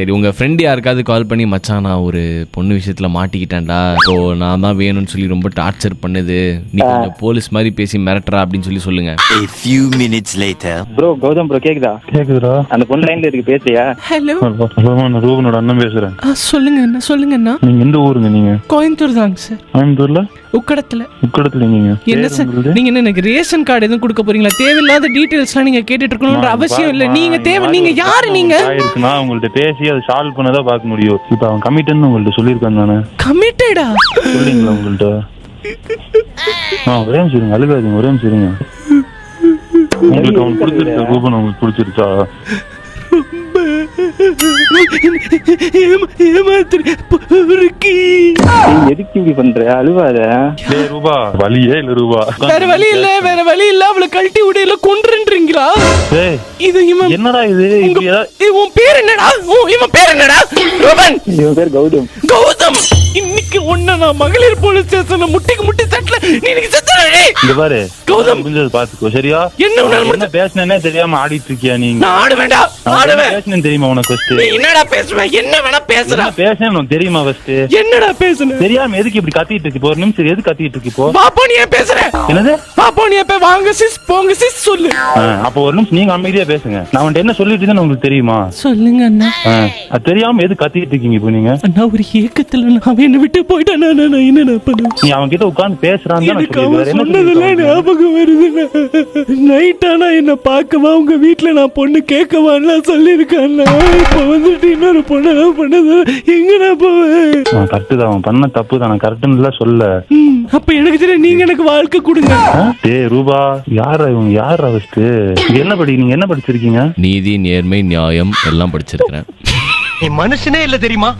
சரி, உங்க ஃப்ரெண்ட் யாருக்காவது கால் பண்ணி மச்சான் நான் ஒரு பொண்ணு விஷயத்துல மாட்டிக்கிட்டேன்டா, ஸோ நான் தான் வேணும்னு சொல்லி ரொம்ப டார்ச்சர் பண்ணுது, நீ கொஞ்சம் போலீஸ் மாதிரி பேசி மிரட்டுறா அப்படின்னு சொல்லி சொல்லுங்க. A few minutes later. Bro Gautham bro கேக்குதா? கேக்குதுடா. அந்த பொண்ணு லைன்ல இருக்கு, பேசியா? ஹலோ, நான் ரூபனோட அண்ணன் பேசுறேன். சொல்லுங்க அண்ணா, சொல்லுங்க அண்ணா. நீங்க எந்த ஊருங்க? நீங்க கோயம்புத்தூர் தாங்க சார். கோயம்புத்தூர்ல உக்கடத்துல. உக்கடத்துல நீங்க என்ன சார் நீங்க என்ன எனக்கு ரேஷன் கார்டு எதுவும் கொடுக்க போறீங்களா? தேவையில்லாத டீடைல்ஸ்லாம் நீங்க கேட்டுட்டு இருக்கணும்ன்ற அவசியம் இல்ல. நீங்க தேவை, நீங்க யாரு? நீங்க இருக்குன்னா உங்கள்ட்ட பேசி அதை சால்வ் பண்ணதா பார்க்க முடியும். இப்ப அவன் கமிட்டட்னு உங்கள்ட்ட சொல்லியிருக்கான் தானே? கமிட்டடா சொல்றீங்களா உங்கள்ட்ட? ஒரே நிமிஷம் அழுகாதீங்க, ஒரே நிமிஷம் இருங்க. உங்களுக்கு அவன் பிடிச்சிருச்சா? ரூபன் உங்களுக்கு பிடிச்சிருச்சா? எதுக்கு இப்படி பண்ற? அழுவாத. ரூபா வழியே இல்ல ரூபா. வேற வழி இல்ல, வேற வழி இல்ல. அவளை கழட்டி விடையில கொன்றுன்றீங்களா? இது இவன் என்னடா இது? உன் பேர் என்னடா? இவன் பேர் என்னடா? ரோபன். இவன் பேர் கௌதம். கௌதம், இன்னைக்கு ஒண்ணு நான் மகளிர் போலீஸ் ஸ்டேஷன்ல முட்டிக்கு முட்டி தட்டல. நீ இன்னைக்கு செத்துறே. இங்க பாரு கௌதம், முடிஞ்சது பாத்துக்கோ சரியா? என்ன பேசுனே தெரியாம ஆடிட்டு இருக்கியா நீங்க? நான் ஆட வேண்டாம், ஆடுவேன். பேசுனேன்னு தெரியுமா உனக்கு? ஃபர்ஸ்ட் நீ என்னடா பேசுற? என்ன வேணா பேசுற? பேசுனேன்னு உனக்கு தெரியுமா? ஃபர்ஸ்ட் என்னடா பேசுன? தெரியாம எதுக்கு இப்படி கத்திட்டு இருக்கு? இப்போ ஒரு நிமிஷம் எது கத்திட்டு இருக்கு? இப்போ பாப்பா நீ ஏன் பேசுற? என்னது பாப்பா நீ எப்ப வாங்க சிஸ் போங்க சிஸ் சொல்லு. அப்போ ஒரு நிமிஷம் நீங்க அமைதியா பேசுங்க. நான் உன்கிட்ட என்ன சொல்லிட்டு இருந்தேன்னு உங்களுக்கு தெரியுமா? சொல்லுங்க அண்ணா. அது தெரியாம எது கத்திட்டு இருக்கீங்க இப்போ நீங்க? அண்ணா ஒரு ஏக்கத்துல நான் என்ன விட்டு போயிட்டேன். நான் என்ன பண்ணுவேன்? நீ அவன் கிட்ட உட்கார்ந்து பேசுறான்னு சொன்னதெல்லாம் ஞாபகம் வருது. நைட் ஆனா என்ன பார்க்கவா உங்க வீட்டுல நான் பொண்ணு கேட்கவான்னு சொல்லியிருக்கேன். இப்ப வந்துட்டு இன்னொரு பொண்ணு பண்ணது எங்கடா போவேன்? கரெக்ட் தான், அவன் பண்ண தப்பு தான். நான் கரெக்டுன்னு சொல்ல. அப்ப எனக்கு தெரியும், நீங்க எனக்கு வாழ்க்கை கொடுங்க. ரூபா யாரா இவங்க? யாரா ஃபர்ஸ்ட்? நீங்க என்ன படிச்சிருக்கீங்க? நீதி, நேர்மை, நியாயம் எல்லாம் படிச்சிருக்கிறேன். நீ மனுஷனே இல்ல தெரியுமா?